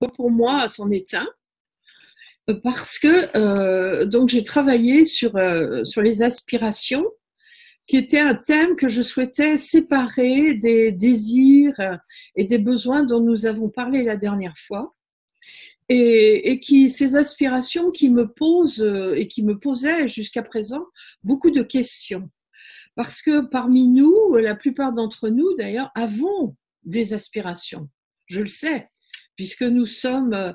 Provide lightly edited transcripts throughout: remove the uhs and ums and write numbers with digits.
Pour moi, c'en est un, parce que donc j'ai travaillé sur les aspirations, qui était un thème que je souhaitais séparer des désirs et des besoins dont nous avons parlé la dernière fois. Et ces aspirations qui me posent et qui me posaient jusqu'à présent beaucoup de questions. Parce que parmi nous, la plupart d'entre nous d'ailleurs, avons des aspirations. Je le sais, puisque nous sommes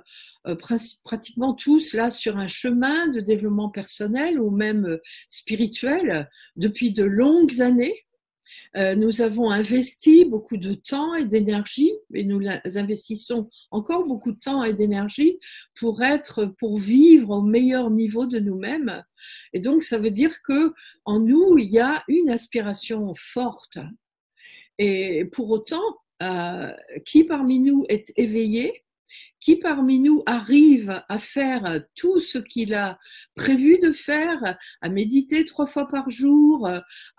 pratiquement tous là sur un chemin de développement personnel ou même spirituel depuis de longues années. Nous avons investi beaucoup de temps et d'énergie, et nous investissons encore beaucoup de temps et d'énergie pour vivre au meilleur niveau de nous-mêmes. Et donc, ça veut dire que en nous, il y a une aspiration forte. Et pour autant, qui parmi nous est éveillé? Qui parmi nous arrive à faire tout ce qu'il a prévu de faire, à méditer 3 fois par jour,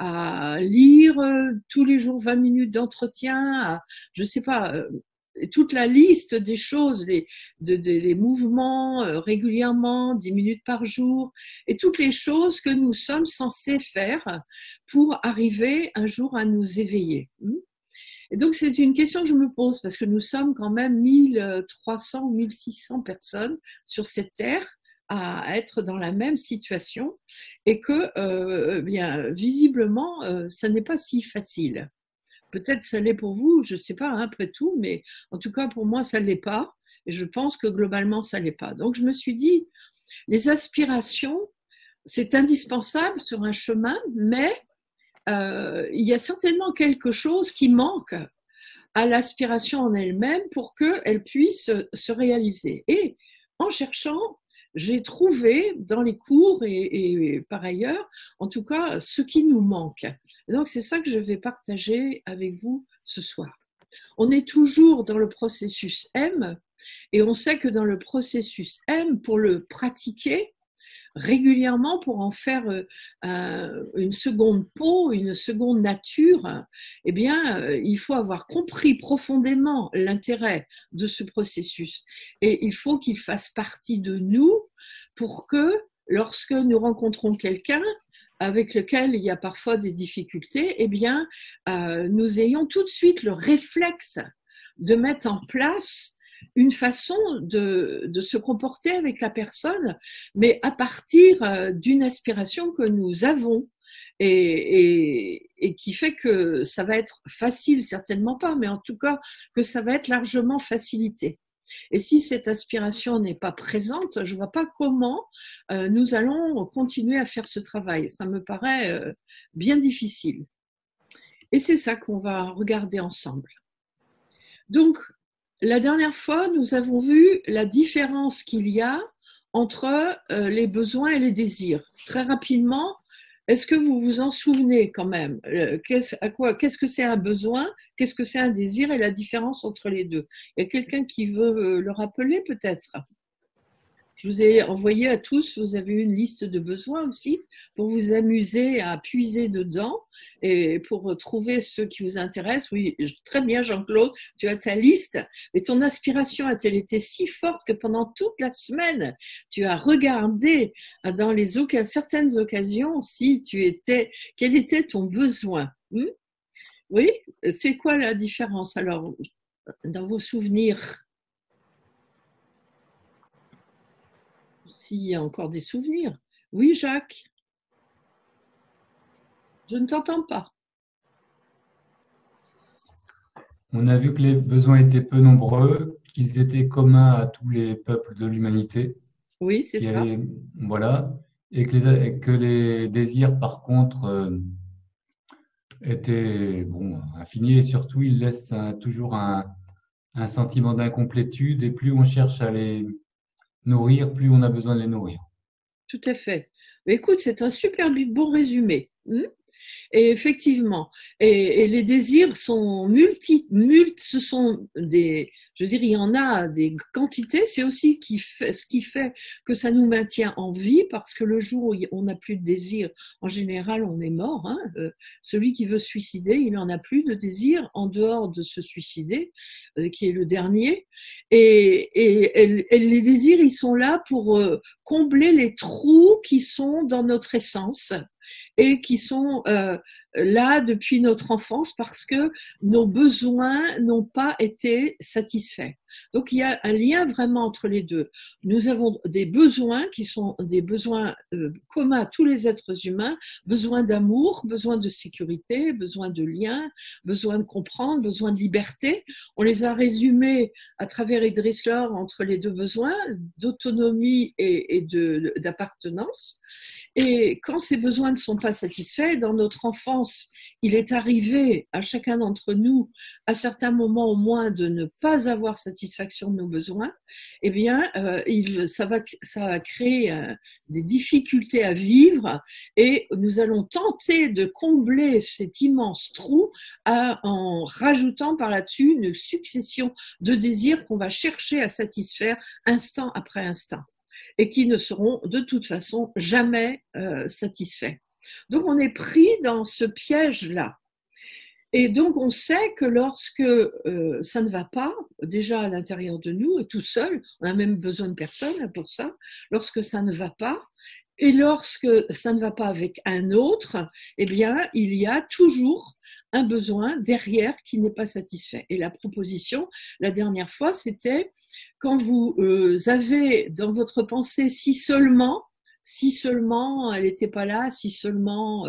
à lire tous les jours 20 minutes d'entretien, je sais pas, toute la liste des choses, les mouvements régulièrement, 10 minutes par jour, et toutes les choses que nous sommes censés faire pour arriver un jour à nous éveiller. Et donc, c'est une question que je me pose parce que nous sommes quand même 1300 ou 1600 personnes sur cette terre à être dans la même situation et que, bien, visiblement, ça n'est pas si facile. Peut-être ça l'est pour vous, je ne sais pas, hein, après tout, mais en tout cas, pour moi, ça ne l'est pas. Et je pense que globalement, ça ne l'est pas. Donc, je me suis dit, les aspirations, c'est indispensable sur un chemin, mais il y a certainement quelque chose qui manque à l'aspiration en elle-même pour qu'elle puisse se réaliser. Et en cherchant, j'ai trouvé dans les cours et par ailleurs, en tout cas, ce qui nous manque. Et donc, c'est ça que je vais partager avec vous ce soir. On est toujours dans le processus M et on sait que dans le processus M, pour le pratiquer, régulièrement pour en faire une seconde peau, une seconde nature, eh bien, il faut avoir compris profondément l'intérêt de ce processus. Et il faut qu'il fasse partie de nous pour que, lorsque nous rencontrons quelqu'un avec lequel il y a parfois des difficultés, eh bien, nous ayons tout de suite le réflexe de mettre en place une façon de se comporter avec la personne, mais à partir d'une aspiration que nous avons et qui fait que ça va être facile, certainement pas, mais en tout cas que ça va être largement facilité. Et si cette aspiration n'est pas présente, je ne vois pas comment nous allons continuer à faire ce travail. Ça me paraît bien difficile. Et c'est ça qu'on va regarder ensemble. Donc, la dernière fois, nous avons vu la différence qu'il y a entre les besoins et les désirs. Très rapidement, est-ce que vous vous en souvenez quand même? Qu'est-ce que c'est un besoin? Qu'est-ce que c'est un désir et la différence entre les deux? Il y a quelqu'un qui veut le rappeler peut-être? Je vous ai envoyé à tous, vous avez une liste de besoins aussi pour vous amuser à puiser dedans et pour trouver ceux qui vous intéressent. Oui, très bien Jean-Claude, tu as ta liste, mais ton aspiration a-t-elle été si forte que pendant toute la semaine, tu as regardé dans certaines occasions quel était ton besoin? Oui, c'est quoi la différence alors dans vos souvenirs? S'il y a encore des souvenirs. Oui, Jacques, je ne t'entends pas. On a vu que les besoins étaient peu nombreux, qu'ils étaient communs à tous les peuples de l'humanité. Oui, c'est ça. Voilà, et que les désirs, par contre, étaient infinis et surtout, ils laissent toujours un sentiment d'incomplétude et plus on cherche à les nourrir, plus on a besoin de les nourrir. Tout à fait. Mais écoute, c'est un super bon résumé. Et effectivement, et les désirs sont ce sont des, je veux dire, il y en a des quantités, c'est aussi ce qui fait que ça nous maintient en vie, parce que le jour où on n'a plus de désir, en général, on est mort. Hein. Celui qui veut se suicider, il n'en a plus de désir en dehors de se suicider, qui est le dernier. Et les désirs, ils sont là pour combler les trous qui sont dans notre essence et qui sont là depuis notre enfance parce que nos besoins n'ont pas été satisfaits. Donc il y a un lien vraiment entre les deux. Nous avons des besoins qui sont des besoins communs à tous les êtres humains, besoin d'amour, besoin de sécurité, besoin de lien, besoin de comprendre, besoin de liberté. On les a résumés à travers Idriss Lord entre les deux besoins d'autonomie et d'appartenance. Et quand ces besoins ne sont pas satisfaits, dans notre enfance, il est arrivé à chacun d'entre nous, à certains moments au moins, de ne pas avoir satisfaction de nos besoins. Eh bien, ça va créer des difficultés à vivre et nous allons tenter de combler cet immense trou en rajoutant par là-dessus une succession de désirs qu'on va chercher à satisfaire instant après instant, et qui ne seront de toute façon jamais satisfaits. Donc on est pris dans ce piège-là. Et donc on sait que lorsque ça ne va pas, déjà à l'intérieur de nous, et tout seul, on n'a même besoin de personne pour ça, lorsque ça ne va pas, et lorsque ça ne va pas avec un autre, eh bien il y a toujours un besoin derrière qui n'est pas satisfait. Et la proposition, la dernière fois, c'était quand vous avez dans votre pensée si seulement elle n'était pas là, si seulement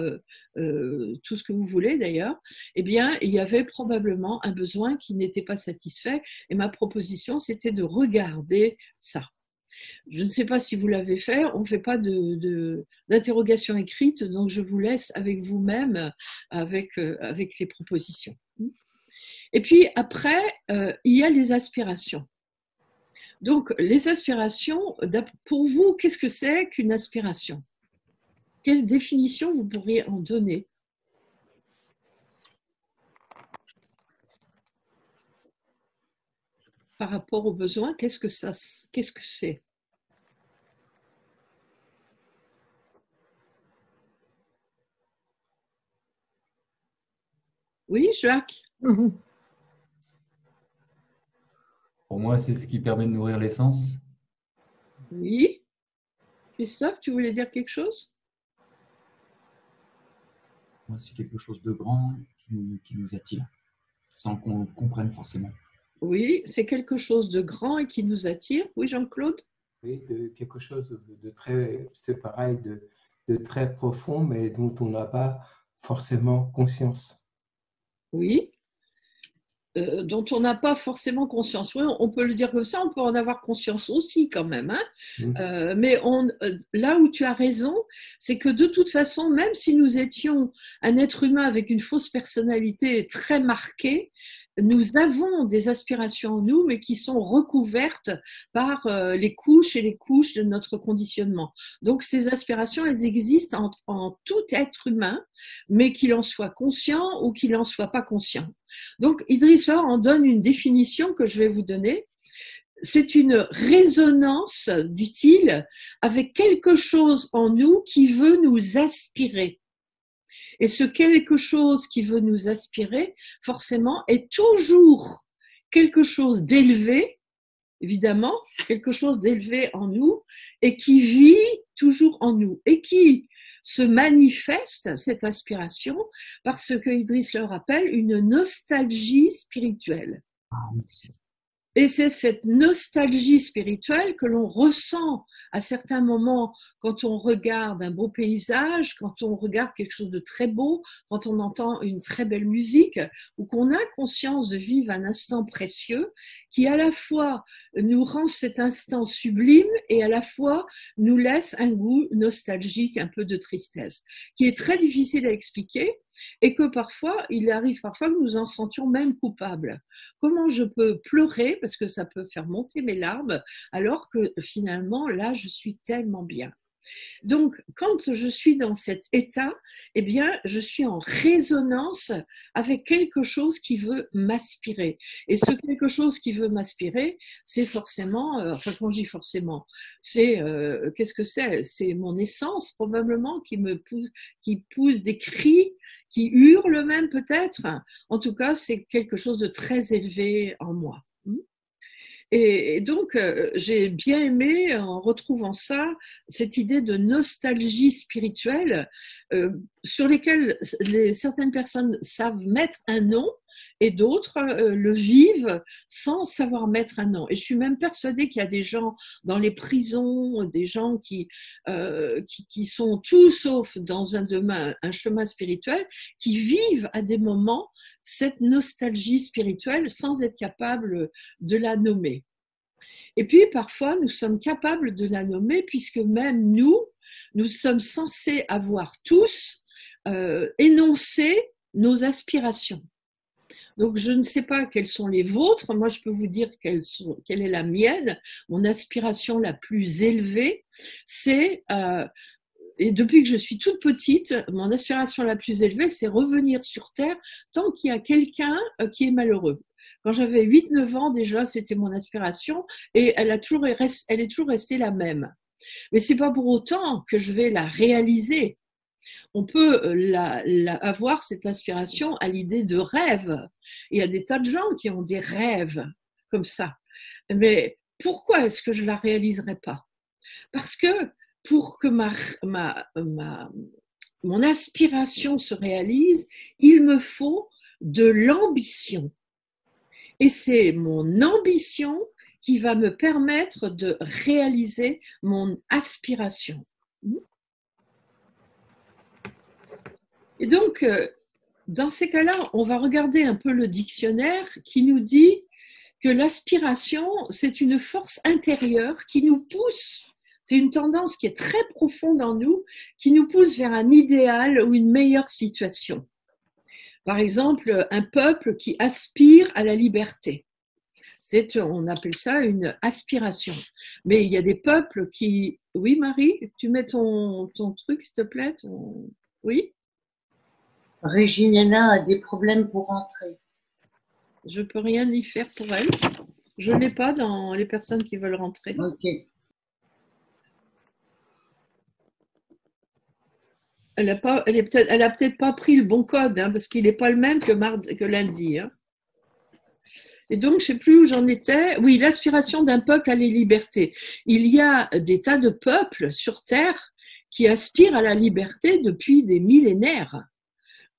tout ce que vous voulez d'ailleurs, eh bien, il y avait probablement un besoin qui n'était pas satisfait. Et ma proposition, c'était de regarder ça. Je ne sais pas si vous l'avez fait, on ne fait pas d'interrogation écrite, donc je vous laisse avec vous-même, avec les propositions. Et puis après, il y a les aspirations. Donc, les aspirations, pour vous, qu'est-ce que c'est qu'une aspiration? Quelle définition vous pourriez en donner? Par rapport aux besoins, qu'est-ce que c'est? Oui, Jacques? Pour moi, c'est ce qui permet de nourrir l'essence. Oui. Christophe, tu voulais dire quelque chose? Moi, c'est quelque chose de grand qui nous attire, sans qu'on comprenne forcément. Oui, c'est quelque chose de grand et qui nous attire. Oui, Jean-Claude? Oui, de quelque chose de très, c'est pareil, de très profond, mais dont on n'a pas forcément conscience. Oui. Dont on n'a pas forcément conscience. Oui, on peut le dire comme ça, on peut en avoir conscience aussi quand même. Hein. Mais là où tu as raison, c'est que de toute façon, même si nous étions un être humain avec une fausse personnalité très marquée, nous avons des aspirations en nous, mais qui sont recouvertes par les couches et les couches de notre conditionnement. Donc ces aspirations, elles existent en tout être humain, mais qu'il en soit conscient ou qu'il n'en soit pas conscient. Donc Idriss Lord en donne une définition que je vais vous donner. C'est une résonance, dit-il, avec quelque chose en nous qui veut nous aspirer. Et ce quelque chose qui veut nous aspirer, forcément, est toujours quelque chose d'élevé, évidemment, quelque chose d'élevé en nous, et qui vit toujours en nous, et qui se manifeste, cette aspiration, par ce que Idriss le rappelle, une nostalgie spirituelle. Ah, merci. Et c'est cette nostalgie spirituelle que l'on ressent à certains moments quand on regarde un beau paysage, quand on regarde quelque chose de très beau, quand on entend une très belle musique, ou qu'on a conscience de vivre un instant précieux qui à la fois nous rend cet instant sublime et à la fois nous laisse un goût nostalgique, un peu de tristesse, qui est très difficile à expliquer et que parfois, il arrive parfois que nous en sentions même coupables. Comment je peux pleurer, parce que ça peut faire monter mes larmes, alors que finalement, là, je suis tellement bien. Donc, quand je suis dans cet état, eh bien, je suis en résonance avec quelque chose qui veut m'aspirer. Et ce quelque chose qui veut m'aspirer, c'est forcément, enfin, quand je dis forcément, c'est, qu'est-ce que c'est? C'est mon essence, probablement, qui pousse des cris, qui hurle même peut-être. En tout cas, c'est quelque chose de très élevé en moi. Et donc, j'ai bien aimé, en retrouvant ça, cette idée de nostalgie spirituelle sur lesquelles certaines personnes savent mettre un nom et d'autres le vivent sans savoir mettre un nom. Et je suis même persuadée qu'il y a des gens dans les prisons, des gens qui sont tout sauf dans un chemin spirituel, qui vivent à des moments cette nostalgie spirituelle sans être capable de la nommer. Et puis parfois, nous sommes capables de la nommer puisque même nous sommes censés avoir tous énoncé nos aspirations. Donc, je ne sais pas quelles sont les vôtres. Moi, je peux vous dire quelle est la mienne. Mon aspiration la plus élevée, c'est... et depuis que je suis toute petite, mon aspiration la plus élevée, c'est revenir sur Terre tant qu'il y a quelqu'un qui est malheureux. Quand j'avais 8-9 ans, déjà, c'était mon aspiration et elle est toujours restée la même. Mais ce n'est pas pour autant que je vais la réaliser. On peut avoir cette aspiration à l'idée de rêve. Il y a des tas de gens qui ont des rêves comme ça. Mais pourquoi est-ce que je ne la réaliserai pas? Parce que pour que mon aspiration se réalise, il me faut de l'ambition. Et c'est mon ambition qui va me permettre de réaliser mon aspiration. Et donc, dans ces cas-là, on va regarder un peu le dictionnaire qui nous dit que l'aspiration, c'est une force intérieure qui nous pousse, c'est une tendance qui est très profonde en nous, qui nous pousse vers un idéal ou une meilleure situation. Par exemple, un peuple qui aspire à la liberté. On appelle ça une aspiration. Mais il y a des peuples qui... Oui, Marie, tu mets ton truc, s'il te plaît. Oui? Regina a des problèmes pour rentrer. Je ne peux rien y faire pour elle. Je ne l'ai pas dans les personnes qui veulent rentrer. Ok. Elle a peut-être pas pris le bon code, hein, parce qu'il n'est pas le même que lundi. Hein. Et donc, je ne sais plus où j'en étais. Oui, l'aspiration d'un peuple à la liberté. Il y a des tas de peuples sur Terre qui aspirent à la liberté depuis des millénaires.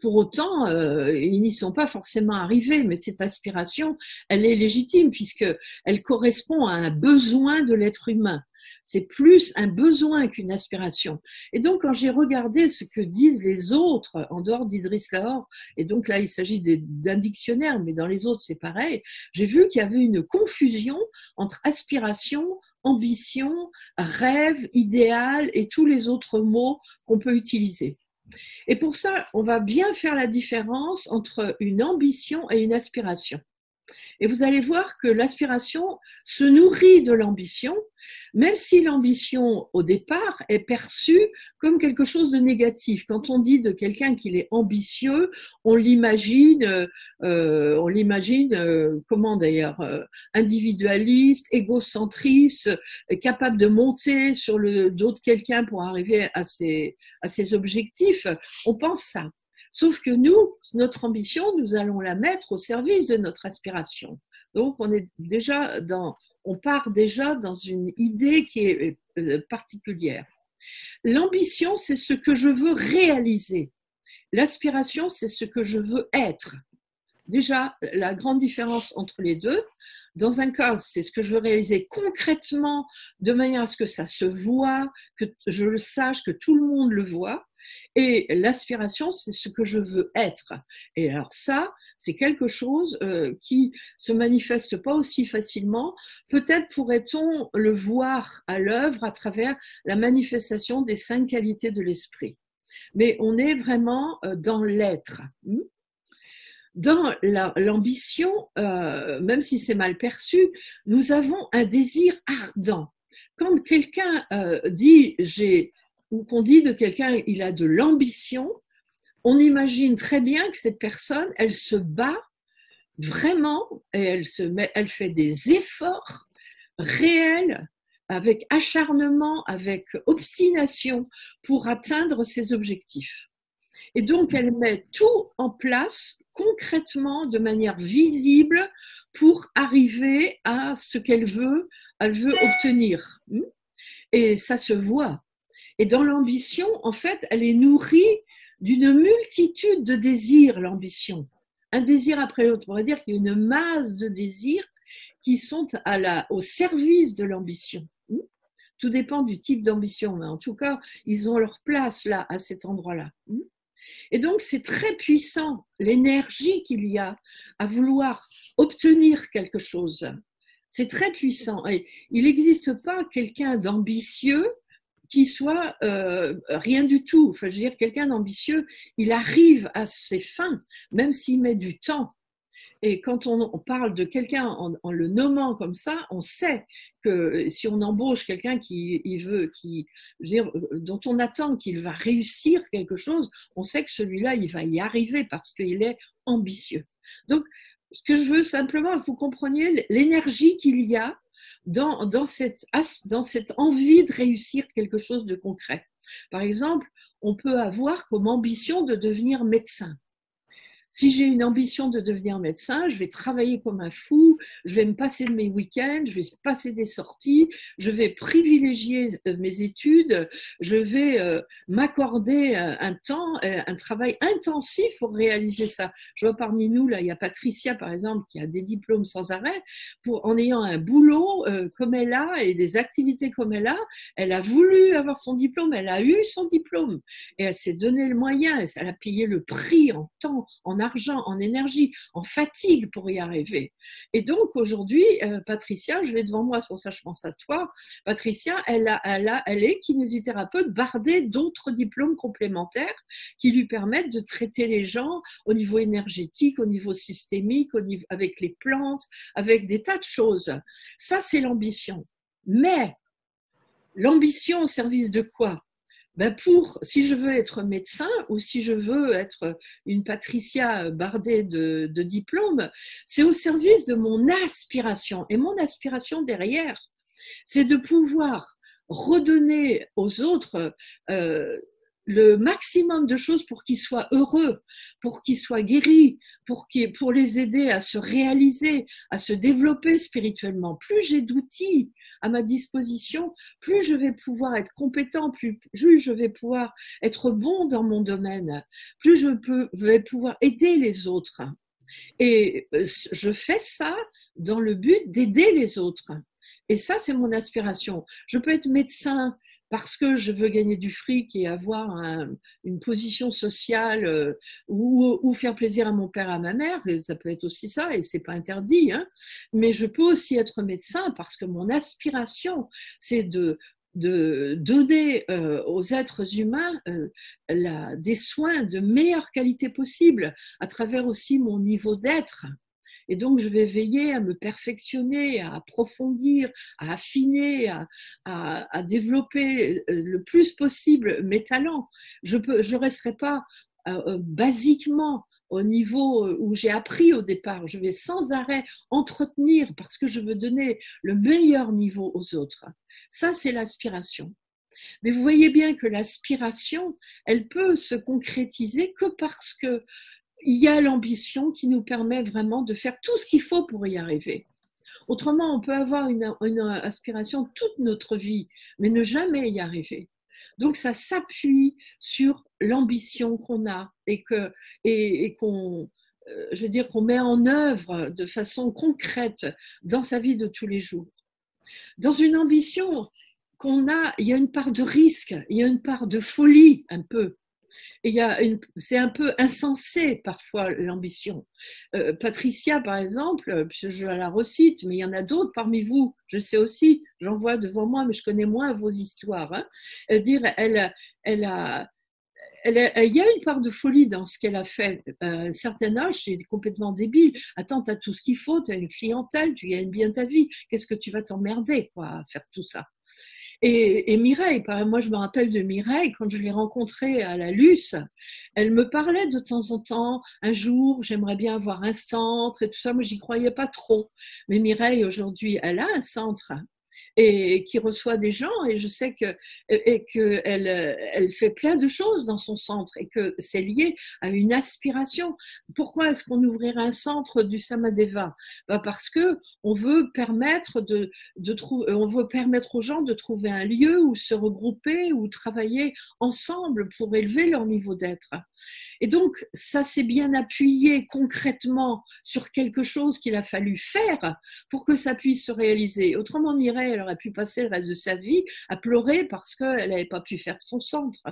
Pour autant, ils n'y sont pas forcément arrivés, mais cette aspiration, elle est légitime puisqu'elle correspond à un besoin de l'être humain. C'est plus un besoin qu'une aspiration. Et donc, quand j'ai regardé ce que disent les autres, en dehors d'Idriss Lahore, et donc là, il s'agit d'un dictionnaire, mais dans les autres, c'est pareil, j'ai vu qu'il y avait une confusion entre aspiration, ambition, rêve, idéal et tous les autres mots qu'on peut utiliser. Et pour ça, on va bien faire la différence entre une ambition et une aspiration. Et vous allez voir que l'aspiration se nourrit de l'ambition, même si l'ambition, au départ, est perçue comme quelque chose de négatif. Quand on dit de quelqu'un qu'il est ambitieux, on l'imagine, comment d'ailleurs, individualiste, égocentriste, capable de monter sur le dos de quelqu'un pour arriver à ses objectifs. On pense ça. Sauf que nous, notre ambition, nous allons la mettre au service de notre aspiration. Donc, on part déjà dans une idée qui est particulière. L'ambition, c'est ce que je veux réaliser. L'aspiration, c'est ce que je veux être. Déjà, la grande différence entre les deux, dans un cas, c'est ce que je veux réaliser concrètement de manière à ce que ça se voit, que je le sache, que tout le monde le voit. Et l'aspiration, c'est ce que je veux être. Et alors ça, c'est quelque chose qui se manifeste pas aussi facilement. Peut-être pourrait-on le voir à l'œuvre à travers la manifestation des 5 qualités de l'esprit. Mais on est vraiment dans l'être. Dans l'ambition, même si c'est mal perçu, nous avons un désir ardent. quand quelqu'un dit ou qu'on dit de quelqu'un il a de l'ambition, on imagine très bien que cette personne, elle se bat vraiment et elle fait des efforts réels avec acharnement, avec obstination pour atteindre ses objectifs. Et donc, elle met tout en place concrètement, de manière visible, pour arriver à ce qu'elle veut obtenir. Et ça se voit. Et dans l'ambition, en fait, elle est nourrie d'une multitude de désirs, l'ambition. Un désir après l'autre. On pourrait dire qu'il y a une masse de désirs qui sont au service de l'ambition. Tout dépend du type d'ambition, mais en tout cas, ils ont leur place là, à cet endroit-là. Et donc, c'est très puissant, l'énergie qu'il y a à vouloir obtenir quelque chose. C'est très puissant. Et il n'existe pas quelqu'un d'ambitieux qui soit rien du tout. Enfin, je veux dire, quelqu'un d'ambitieux, il arrive à ses fins, même s'il met du temps. Et quand on parle de quelqu'un en le nommant comme ça, on sait que si on embauche quelqu'un dont on attend qu'il va réussir quelque chose, on sait que celui-là, il va y arriver parce qu'il est ambitieux. Donc, ce que je veux simplement, que vous compreniez l'énergie qu'il y a dans cette envie de réussir quelque chose de concret. Par exemple, on peut avoir comme ambition de devenir médecin. Si j'ai une ambition de devenir médecin, je vais travailler comme un fou, je vais me passer de mes week-ends, je vais passer des sorties, je vais privilégier mes études, je vais m'accorder un temps, un travail intensif pour réaliser ça. Je vois parmi nous, là, il y a Patricia, par exemple, qui a des diplômes sans arrêt. En ayant un boulot comme elle a et des activités comme elle a voulu avoir son diplôme, elle a eu son diplôme et elle s'est donné le moyen, elle a payé le prix en temps, en argent, en énergie, en fatigue pour y arriver. Et donc aujourd'hui, Patricia, je l'ai devant moi, c'est pour ça que je pense à toi. Patricia, elle est kinésithérapeute bardée d'autres diplômes complémentaires qui lui permettent de traiter les gens au niveau énergétique, au niveau systémique, avec les plantes, avec des tas de choses. Ça, c'est l'ambition. Mais l'ambition au service de quoi ? Si je veux être médecin ou si je veux être une Patricia bardée de diplômes, c'est au service de mon aspiration. Et mon aspiration derrière, c'est de pouvoir redonner aux autres le maximum de choses pour qu'ils soient heureux, pour qu'ils soient guéris, pour les aider à se réaliser, à se développer spirituellement. Plus j'ai d'outils à ma disposition, plus je vais pouvoir être compétent, plus je vais pouvoir être bon dans mon domaine, plus vais pouvoir aider les autres. Et je fais ça dans le but d'aider les autres. Et ça, c'est mon aspiration. Je peux être médecin parce que je veux gagner du fric et avoir une position sociale ou faire plaisir à mon père, à ma mère, et ça peut être aussi ça, et c'est pas interdit, hein. Mais je peux aussi être médecin parce que mon aspiration, c'est de donner aux êtres humains des soins de meilleure qualité possible à travers aussi mon niveau d'être. Et donc, je vais veiller à me perfectionner, à approfondir, à affiner, à développer le plus possible mes talents. Je resterai pas basiquement au niveau où j'ai appris au départ. Je vais sans arrêt entretenir parce que je veux donner le meilleur niveau aux autres. Ça, c'est l'aspiration. Mais vous voyez bien que l'aspiration, elle peut se concrétiser que parce que il y a l'ambition qui nous permet vraiment de faire tout ce qu'il faut pour y arriver. Autrement, on peut avoir une aspiration toute notre vie, mais ne jamais y arriver. Donc, ça s'appuie sur l'ambition qu'on a et qu'on met en œuvre de façon concrète dans sa vie de tous les jours. Dans une ambition il y a une part de risque, il y a une part de folie un peu. C'est un peu insensé parfois l'ambition. Patricia, par exemple, je la recite, mais il y en a d'autres parmi vous, je sais aussi, j'en vois devant moi, mais je connais moins vos histoires. Hein. Elle il y a une part de folie dans ce qu'elle a fait. À un certain âge, c'est complètement débile. Attends, tu as tout ce qu'il faut, tu as une clientèle, tu gagnes bien ta vie. Qu'est-ce que tu vas t'emmerder quoi, à faire tout ça? Et Mireille, moi je me rappelle de Mireille, quand je l'ai rencontrée à la Luce, elle me parlait de temps en temps, un jour j'aimerais bien avoir un centre et tout ça, moi j'y croyais pas trop. Mais Mireille aujourd'hui, elle a un centre et qui reçoit des gens et je sais que elle fait plein de choses dans son centre et que c'est lié à une aspiration. Pourquoi est-ce qu'on ouvrirait un centre du Samadeva? Parce que on veut permettre on veut permettre aux gens de trouver un lieu où se regrouper, où travailler ensemble pour élever leur niveau d'être. Et donc, ça s'est bien appuyé concrètement sur quelque chose qu'il a fallu faire pour que ça puisse se réaliser. Autrement, Mireille, elle aurait pu passer le reste de sa vie à pleurer parce qu'elle n'avait pas pu faire son centre.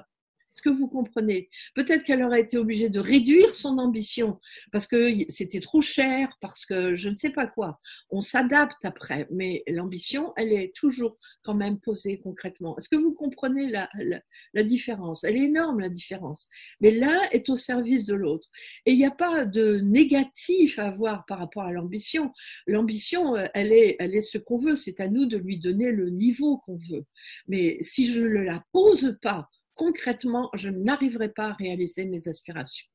Est-ce que vous comprenez? Peut-être qu'elle aurait été obligée de réduire son ambition parce que c'était trop cher, parce que je ne sais pas quoi. On s'adapte après, mais l'ambition, elle est toujours quand même posée concrètement. Est-ce que vous comprenez la différence? Elle est énorme, la différence. Mais l'un est au service de l'autre. Et il n'y a pas de négatif à avoir par rapport à l'ambition. L'ambition, elle est ce qu'on veut. C'est à nous de lui donner le niveau qu'on veut. Mais si je ne la pose pas, concrètement, je n'arriverai pas à réaliser mes aspirations.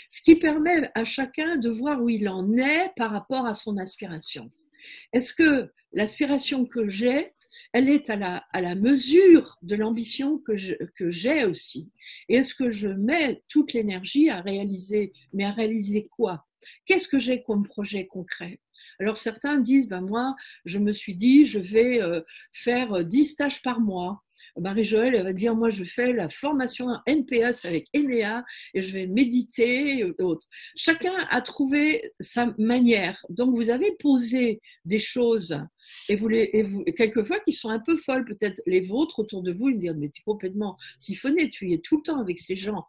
Ce qui permet à chacun de voir où il en est par rapport à son aspiration. Est-ce que l'aspiration que j'ai, elle est à la mesure de l'ambition que j'ai aussi? Et est-ce que je mets toute l'énergie à réaliser? Mais à réaliser quoi? Qu'est-ce que j'ai comme projet concret? Alors certains disent, moi, je me suis dit, je vais faire 10 stages par mois. Marie-Joëlle, elle va dire, moi, je fais la formation NPS avec Enea et je vais méditer et autres. Chacun a trouvé sa manière. Donc, vous avez posé des choses et quelquefois qui sont un peu folles, peut-être les vôtres autour de vous, ils disent, mais tu es complètement siphonné, tu y es tout le temps avec ces gens.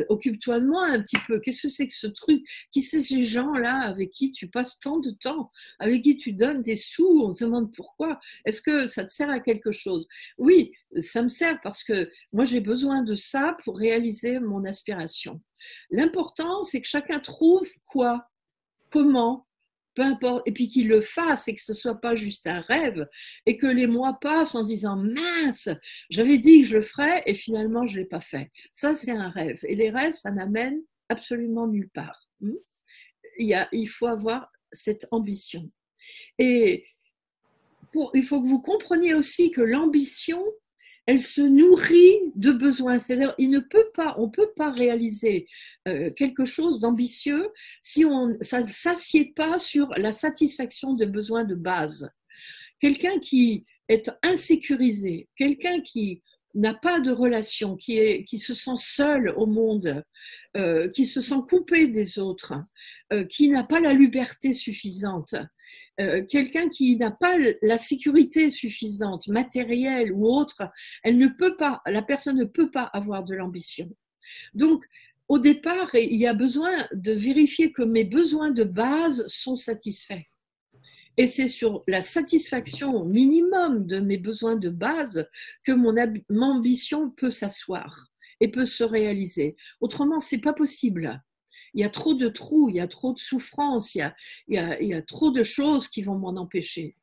Occupe-toi de moi un petit peu. Qu'est-ce que c'est que ce truc? Qui c'est ces gens-là avec qui tu passes tant de temps, avec qui tu donnes des sous? On se demande pourquoi. Est-ce que ça te sert à quelque chose? Oui, ça me sert parce que moi j'ai besoin de ça pour réaliser mon aspiration. L'important, c'est que chacun trouve quoi, comment, peu importe, et puis qu'il le fasse et que ce ne soit pas juste un rêve et que les mois passent en disant mince, j'avais dit que je le ferais et finalement je ne l'ai pas fait. Ça, c'est un rêve. Et les rêves, ça n'amène absolument nulle part. Il faut avoir cette ambition. Et il faut que vous compreniez aussi que l'ambition, elle se nourrit de besoins. C'est-à-dire, on ne peut pas réaliser quelque chose d'ambitieux si ça ne s'assied pas sur la satisfaction de besoins de base. Quelqu'un qui est insécurisé, quelqu'un qui n'a pas de relation, qui se sent seul au monde, qui se sent coupé des autres, qui n'a pas la liberté suffisante, quelqu'un qui n'a pas la sécurité suffisante, matérielle ou autre, la personne ne peut pas avoir de l'ambition. Donc, au départ, il y a besoin de vérifier que mes besoins de base sont satisfaits. Et c'est sur la satisfaction minimum de mes besoins de base que mon ambition peut s'asseoir et peut se réaliser. Autrement, c'est pas possible. Il y a trop de trous, il y a trop de souffrances, il y a trop de choses qui vont m'en empêcher.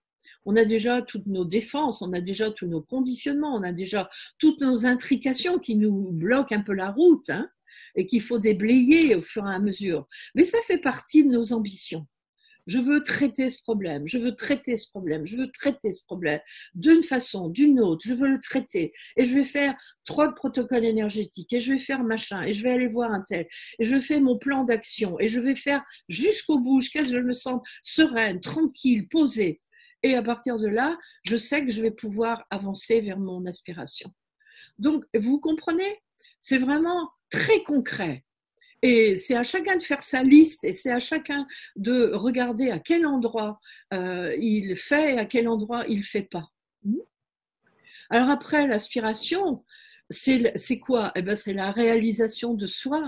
On a déjà toutes nos défenses, on a déjà tous nos conditionnements, on a déjà toutes nos intrications qui nous bloquent un peu la route, et qu'il faut déblayer au fur et à mesure. Mais ça fait partie de nos ambitions. Je veux traiter ce problème, je veux traiter ce problème, je veux traiter ce problème d'une façon, d'une autre, je veux le traiter et je vais faire 3 protocoles énergétiques et je vais faire machin et je vais aller voir un tel et je fais mon plan d'action et je vais faire jusqu'au bout, jusqu'à ce que je me sente sereine, tranquille, posée. Et à partir de là, je sais que je vais pouvoir avancer vers mon aspiration. Donc, vous comprenez? C'est vraiment très concret. Et c'est à chacun de faire sa liste et c'est à chacun de regarder à quel endroit il fait et à quel endroit il ne fait pas. Alors après, l'aspiration, c'est quoi? Eh ben, c'est la réalisation de soi.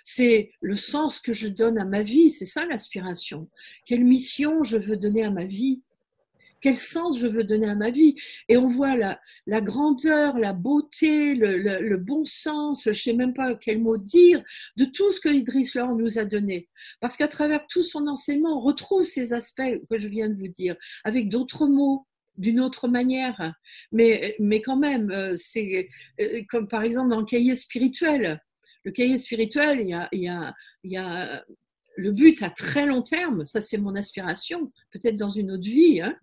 C'est le sens que je donne à ma vie. C'est ça l'aspiration. Quelle mission je veux donner à ma vie? quel sens je veux donner à ma vie. Et on voit la grandeur, la beauté, le bon sens, je ne sais même pas quel mot dire, de tout ce que Idriss Laure nous a donné. Parce qu'à travers tout son enseignement, on retrouve ces aspects que je viens de vous dire, avec d'autres mots, d'une autre manière. Mais quand même, c'est comme par exemple dans le cahier spirituel. Le cahier spirituel, il y a le but à très long terme, ça c'est mon aspiration, peut-être dans une autre vie, hein.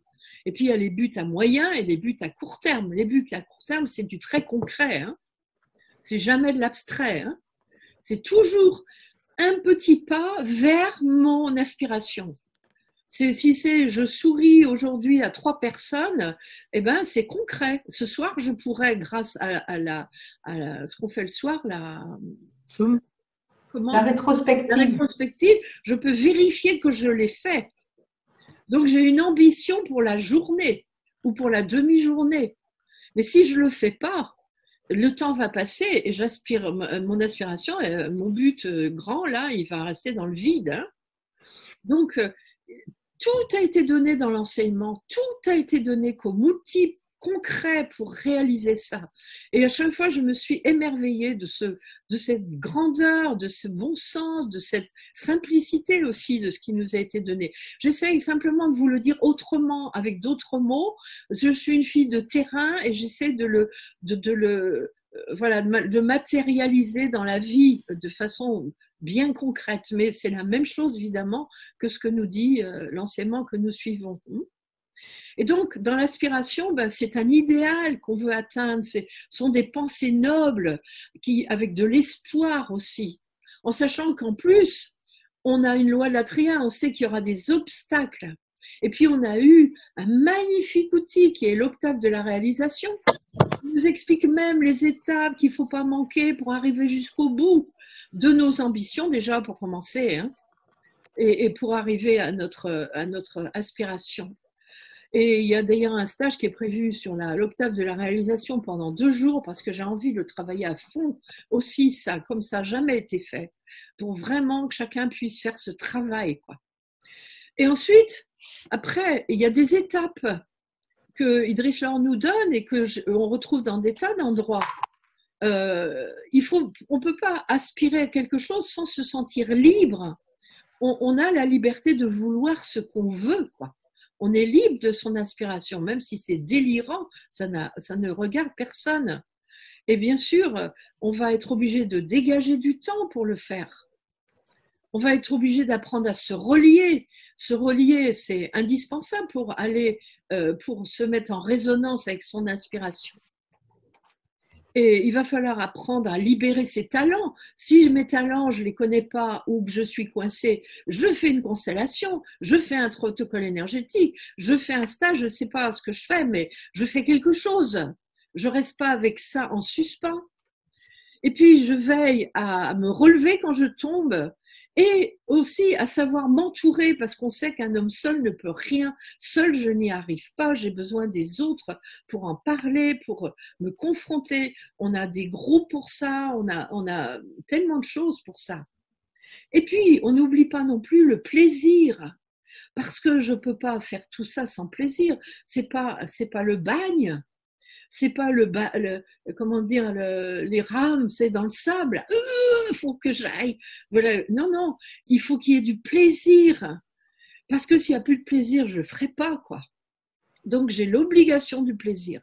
Et puis il y a les buts à moyen et les buts à court terme. Les buts à court terme, c'est du très concret, hein. C'est jamais de l'abstrait, hein. C'est toujours un petit pas vers mon aspiration. Si je souris aujourd'hui à 3 personnes, eh ben c'est concret. Ce soir, je pourrais, grâce à ce qu'on fait le soir, la rétrospective, je peux vérifier que je l'ai fait. Donc j'ai une ambition pour la journée ou pour la demi-journée. Mais si je le fais pas, le temps va passer et j'aspire, mon aspiration, mon but grand là, il va rester dans le vide, hein. Donc tout a été donné dans l'enseignement, tout a été donné comme outil concret pour réaliser ça. Et à chaque fois, je me suis émerveillée de cette grandeur, de ce bon sens, de cette simplicité aussi de ce qui nous a été donné. J'essaye simplement de vous le dire autrement, avec d'autres mots. Je suis une fille de terrain et j'essaie de matérialiser dans la vie de façon bien concrète, mais c'est la même chose évidemment que ce que nous dit l'enseignement que nous suivons. Et donc, dans l'aspiration, c'est un idéal qu'on veut atteindre, ce sont des pensées nobles avec de l'espoir aussi, en sachant qu'en plus, on a une loi de l'Atria, on sait qu'il y aura des obstacles. Et puis, on a eu un magnifique outil qui est l'octave de la réalisation. Il nous explique même les étapes qu'il ne faut pas manquer pour arriver jusqu'au bout de nos ambitions, déjà pour commencer, hein, et pour arriver à notre aspiration. Et il y a d'ailleurs un stage qui est prévu sur l'octave de la réalisation pendant 2 jours parce que j'ai envie de travailler à fond aussi ça, comme ça n'a jamais été fait, pour vraiment que chacun puisse faire ce travail, quoi. Et ensuite, après, il y a des étapes que Idriss Laure nous donne et qu'on retrouve dans des tas d'endroits. On ne peut pas aspirer à quelque chose sans se sentir libre. On a la liberté de vouloir ce qu'on veut, quoi. On est libre de son aspiration, même si c'est délirant, ça ne regarde personne. Et bien sûr, on va être obligé de dégager du temps pour le faire. On va être obligé d'apprendre à se relier. Se relier, c'est indispensable pour se mettre en résonance avec son aspiration. Et il va falloir apprendre à libérer ses talents. Si mes talents, je ne les connais pas ou que je suis coincée, je fais une constellation, je fais un protocole énergétique, je fais un stage, je ne sais pas ce que je fais, mais je fais quelque chose. Je ne reste pas avec ça en suspens. Et puis, je veille à me relever quand je tombe et aussi à savoir m'entourer parce qu'on sait qu'un homme seul ne peut rien. Seul, je n'y arrive pas. J'ai besoin des autres pour en parler, pour me confronter. On a des groupes pour ça. On a tellement de choses pour ça. Et puis, on n'oublie pas non plus le plaisir. Parce que je ne peux pas faire tout ça sans plaisir. C'est pas le bagne. C'est pas les rames, c'est dans le sable. Il faut que j'aille. Voilà. Non, il faut qu'il y ait du plaisir. Parce que s'il n'y a plus de plaisir, je ne le ferai pas, quoi. Donc, j'ai l'obligation du plaisir.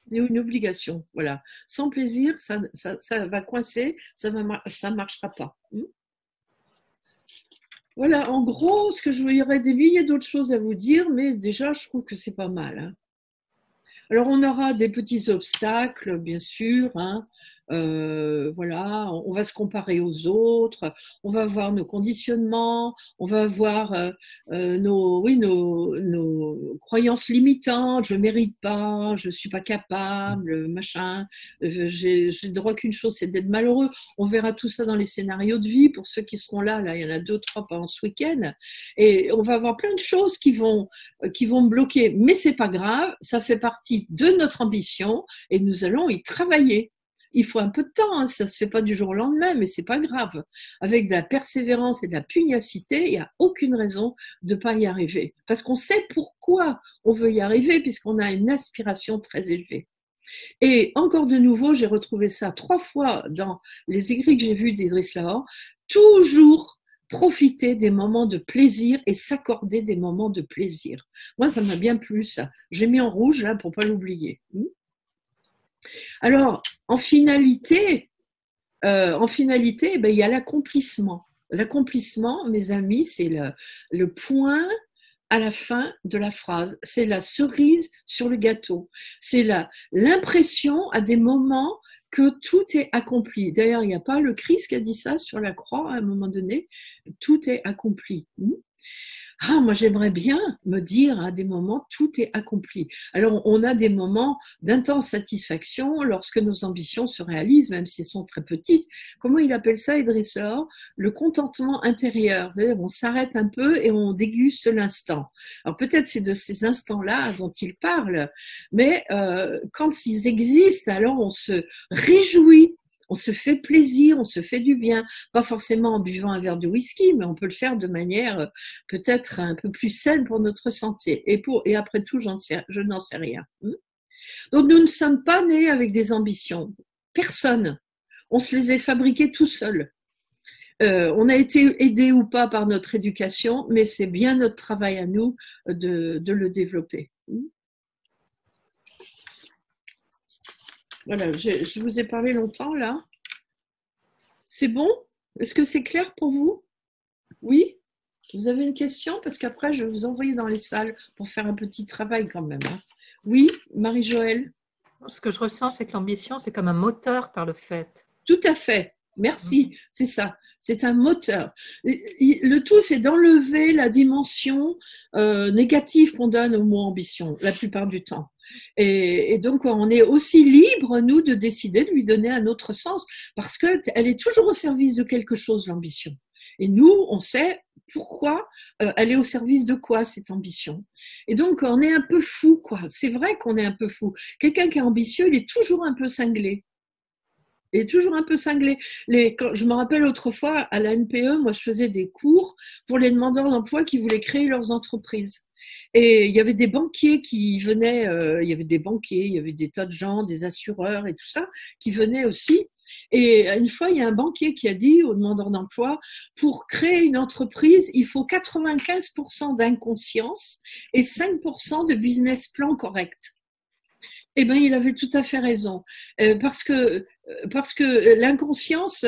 C'est une obligation, voilà. Sans plaisir, ça va coincer, ça ne marchera pas. Voilà, en gros, il y aurait des milliers d'autres choses à vous dire, mais déjà, je trouve que c'est pas mal, hein. Alors, on aura des petits obstacles, bien sûr, hein. Voilà, on va se comparer aux autres, on va voir nos conditionnements, on va voir nos croyances limitantes, je mérite pas, je suis pas capable, machin, j'ai droit qu'une chose, c'est d'être malheureux. On verra tout ça dans les scénarios de vie pour ceux qui seront là, il y en a 2, 3 pendant ce week-end, et on va avoir plein de choses qui vont me bloquer, mais c'est pas grave, ça fait partie de notre ambition et nous allons y travailler. Il faut un peu de temps, hein, ça se fait pas du jour au lendemain, mais c'est pas grave. Avec de la persévérance et de la pugnacité, il n'y a aucune raison de pas y arriver. Parce qu'on sait pourquoi on veut y arriver, puisqu'on a une aspiration très élevée. Et encore de nouveau, j'ai retrouvé ça 3 fois dans les écrits que j'ai vus d'Idriss Lahore, toujours profiter des moments de plaisir et s'accorder des moments de plaisir. Moi, ça m'a bien plu, ça. J'ai mis en rouge, là, pour pas l'oublier. Alors, en finalité, ben, il y a l'accomplissement. L'accomplissement, mes amis, c'est le point à la fin de la phrase. C'est la cerise sur le gâteau. C'est l'impression à des moments que tout est accompli. D'ailleurs, il n'y a pas le Christ qui a dit ça sur la croix à un moment donné. Tout est accompli. Ah, moi j'aimerais bien me dire à des moments tout est accompli. Alors on a des moments d'intense satisfaction lorsque nos ambitions se réalisent, même si elles sont très petites. Comment il appelle ça, Idriss Lahore? Le contentement intérieur. C'est-à-dire on s'arrête un peu et on déguste l'instant. Alors peut-être c'est de ces instants-là dont il parle, mais quand ils existent, alors on se réjouit. On se fait plaisir, on se fait du bien, pas forcément en buvant un verre de whisky, mais on peut le faire de manière peut-être un peu plus saine pour notre santé. Et après tout, je n'en sais rien. Donc nous ne sommes pas nés avec des ambitions. Personne. On se les a fabriquées tout seul. On a été aidé ou pas par notre éducation, mais c'est bien notre travail à nous de le développer. Voilà, je vous ai parlé longtemps là. C'est bon? Est-ce que c'est clair pour vous? Oui? Vous avez une question? Parce qu'après, je vais vous envoyer dans les salles pour faire un petit travail quand même. Oui, Marie-Joëlle? Ce que je ressens, c'est que l'ambition, c'est comme un moteur par le fait. Tout à fait. Merci, c'est ça. C'est un moteur. Le tout, c'est d'enlever la dimension négative qu'on donne au mot ambition, la plupart du temps. Et donc, on est aussi libre, nous, de décider de lui donner un autre sens, parce qu'elle est toujours au service de quelque chose, l'ambition. Et nous, on sait pourquoi elle est au service de quoi, cette ambition. Et donc, on est un peu fou, quoi. C'est vrai qu'on est un peu fou. Quelqu'un qui est ambitieux, il est toujours un peu cinglé. Il est toujours un peu cinglé. Je me rappelle autrefois, à la NPE, moi, je faisais des cours pour les demandeurs d'emploi qui voulaient créer leurs entreprises. Et il y avait des banquiers qui venaient, il y avait des tas de gens, des assureurs et tout ça, qui venaient aussi. Et une fois, il y a un banquier qui a dit aux demandeurs d'emploi, pour créer une entreprise, il faut 95% d'inconscience et 5% de business plan correct. Eh bien, il avait tout à fait raison. Parce que l'inconscience,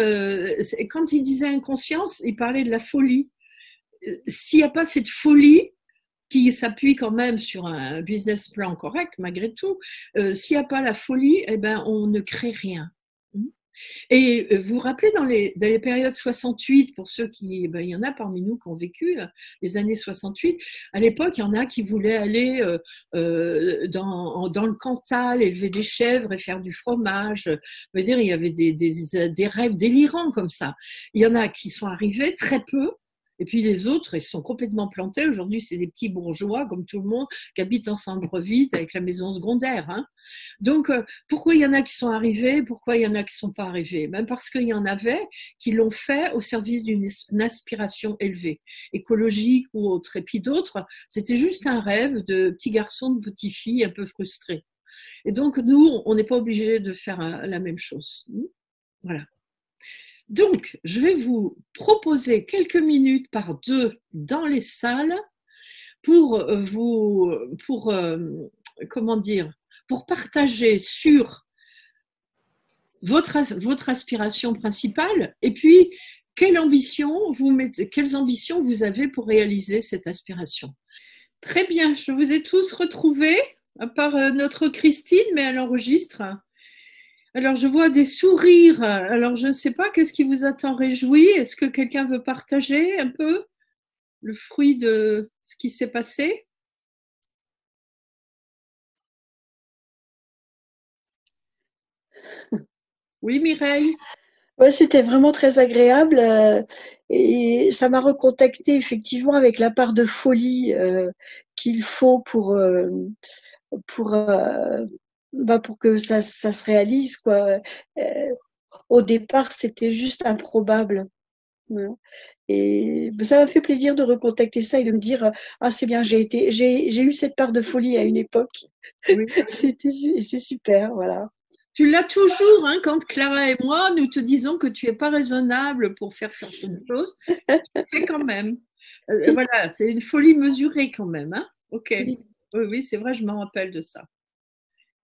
quand il disait inconscience, il parlait de la folie. S'il n'y a pas cette folie, qui s'appuie quand même sur un business plan correct, malgré tout, s'il n'y a pas la folie, eh ben, on ne crée rien. Et vous vous rappelez dans les périodes 68, pour ceux qui, ben, il y en a parmi nous qui ont vécu les années 68, à l'époque, il y en a qui voulaient aller dans le Cantal, élever des chèvres et faire du fromage. Je veux dire, il y avait des rêves délirants comme ça. Il y en a qui sont arrivés, très peu. Et puis les autres, ils sont complètement plantés. Aujourd'hui, c'est des petits bourgeois, comme tout le monde, qui habitent en centre-ville avec la maison secondaire. Hein. Donc, pourquoi il y en a qui sont arrivés? Pourquoi il y en a qui ne sont pas arrivés? Même parce qu'il y en avait qui l'ont fait au service d'une aspiration élevée, écologique ou autre. Et puis d'autres, c'était juste un rêve de petits garçons, de petites filles un peu frustrés. Et donc, nous, on n'est pas obligés de faire la même chose. Voilà. Donc, je vais vous proposer quelques minutes par 2 dans les salles pour partager sur votre aspiration principale et puis quelles ambitions vous avez pour réaliser cette aspiration. Très bien, je vous ai tous retrouvés, à part notre Christine, mais elle enregistre. Alors, je vois des sourires. Alors, je ne sais pas, qu'est-ce qui vous a tant réjoui? Est-ce que quelqu'un veut partager un peu le fruit de ce qui s'est passé? Oui, Mireille? Ouais, c'était vraiment très agréable et ça m'a recontacté effectivement avec la part de folie qu'il faut pour pour que ça se réalise, quoi. Au départ, c'était juste improbable. Voilà. Et ça m'a fait plaisir de recontacter ça et de me dire ah c'est bien, j'ai eu cette part de folie à une époque. Oui. C'est super, voilà. Tu l'as toujours, hein, quand Clara et moi, nous te disons que tu n'es pas raisonnable pour faire certaines choses, tu le fais quand même. Voilà, c'est une folie mesurée quand même, hein. Ok. Oui. Oui, oui, c'est vrai, je me rappelle de ça.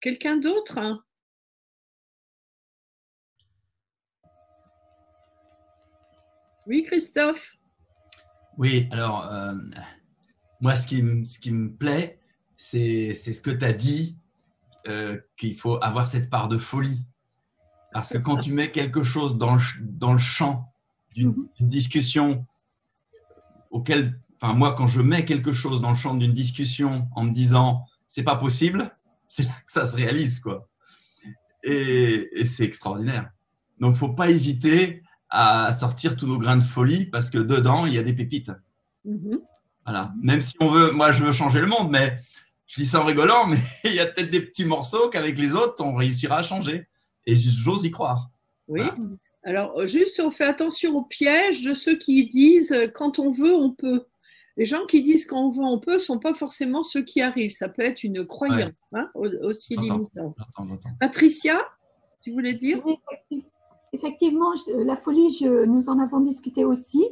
Quelqu'un d'autre, hein? Oui, Christophe. Oui, alors, moi, ce qui me plaît, c'est ce que tu as dit, qu'il faut avoir cette part de folie. Parce que quand tu mets quelque chose dans le champ d'une discussion auquel, enfin, moi, quand je mets quelque chose dans le champ d'une discussion en me disant c'est pas possible, c'est là que ça se réalise, quoi. Et c'est extraordinaire. Donc, faut pas hésiter à sortir tous nos grains de folie parce que dedans, il y a des pépites. Voilà. Même si moi, je veux changer le monde, mais je dis ça en rigolant, mais il y a peut-être des petits morceaux qu'avec les autres, on réussira à changer. Et j'ose y croire. Oui. Voilà. Alors, juste, on fait attention au piège de ceux qui disent quand on veut, on peut. Les gens qui disent quand on veut, on peut ne sont pas forcément ceux qui arrivent. Ça peut être une croyance, hein, aussi limitante. J'entends. Patricia, tu voulais dire? Oui, effectivement, la folie, nous en avons discuté aussi.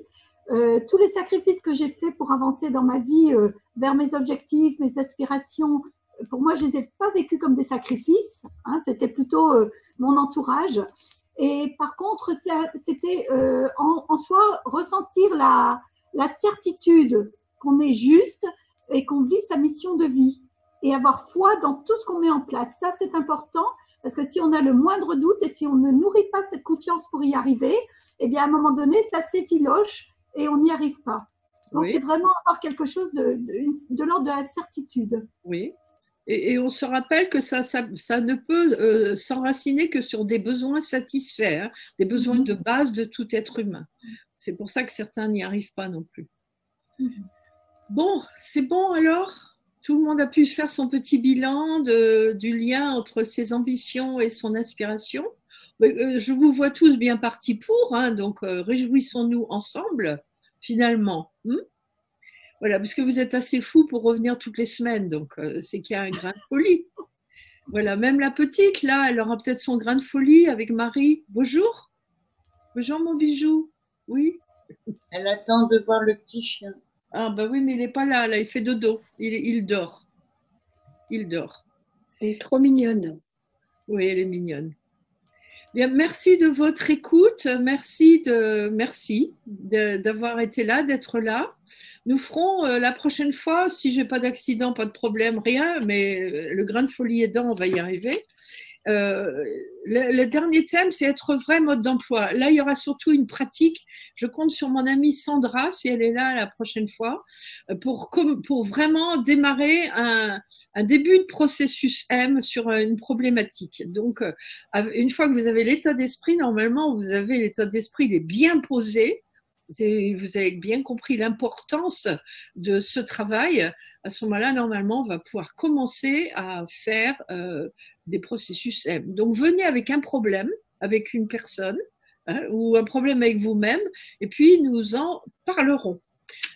Tous les sacrifices que j'ai faits pour avancer dans ma vie vers mes objectifs, mes aspirations, pour moi, je ne les ai pas vécus comme des sacrifices. Hein, c'était plutôt mon entourage. Et par contre, c'était en soi ressentir la certitude qu'on est juste et qu'on vit sa mission de vie et avoir foi dans tout ce qu'on met en place. Ça, c'est important parce que si on a le moindre doute et si on ne nourrit pas cette confiance pour y arriver, eh bien, à un moment donné, ça s'effiloche et on n'y arrive pas. Donc, Oui. c'est vraiment avoir quelque chose de l'ordre de la certitude. Oui. Et on se rappelle que ça ne peut s'enraciner que sur des besoins satisfaits, hein, des besoins de base de tout être humain. C'est pour ça que certains n'y arrivent pas non plus. Bon, c'est bon alors? Tout le monde a pu faire son petit bilan du lien entre ses ambitions et son aspiration. Je vous vois tous bien partis pour, hein, donc réjouissons-nous ensemble, finalement. Voilà, parce que vous êtes assez fous pour revenir toutes les semaines, donc c'est qu'il y a un grain de folie. Voilà, même la petite, là, elle aura peut-être son grain de folie avec Marie. Bonjour. Bonjour, mon bijou. Oui. Elle attend de voir le petit chien. Ah, bah oui, mais il n'est pas là, il fait dodo. Il dort. Il dort. Elle est trop mignonne. Oui, elle est mignonne. Bien, merci de votre écoute. Merci d'avoir été là, d'être là. Nous ferons la prochaine fois, si j'ai pas d'accident, pas de problème, rien, mais le grain de folie aidant, on va y arriver. Le dernier thème, c'est être vrai mode d'emploi. Là, il y aura surtout une pratique. Je compte sur mon amie Sandra, si elle est là la prochaine fois, pour vraiment démarrer un début de processus M sur une problématique. Donc, une fois que vous avez l'état d'esprit, normalement, vous avez l'état d'esprit, il est bien posé. Vous avez bien compris l'importance de ce travail. À ce moment-là, normalement, on va pouvoir commencer à faire des processus M. Donc, venez avec un problème, avec une personne, hein, ou un problème avec vous-même, et puis nous en parlerons.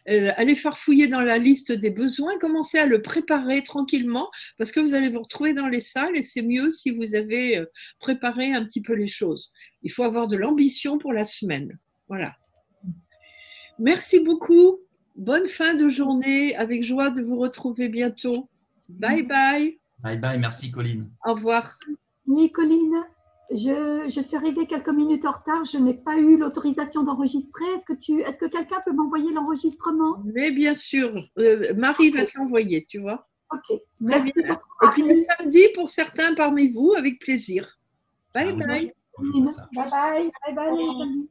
Allez farfouiller dans la liste des besoins, commencez à le préparer tranquillement, parce que vous allez vous retrouver dans les salles, et c'est mieux si vous avez préparé un petit peu les choses. Il faut avoir de l'ambition pour la semaine. Voilà. Merci beaucoup. Bonne fin de journée. Avec joie de vous retrouver bientôt. Bye bye. Bye bye, merci Colline. Au revoir. Oui, Colline, je suis arrivée quelques minutes en retard. Je n'ai pas eu l'autorisation d'enregistrer. Est-ce que quelqu'un peut m'envoyer l'enregistrement? Mais bien sûr, Marie va te l'envoyer, tu vois. Ok, merci beaucoup. Et puis le samedi, pour certains parmi vous, avec plaisir. Bye bye. Bye bye. Bye bye.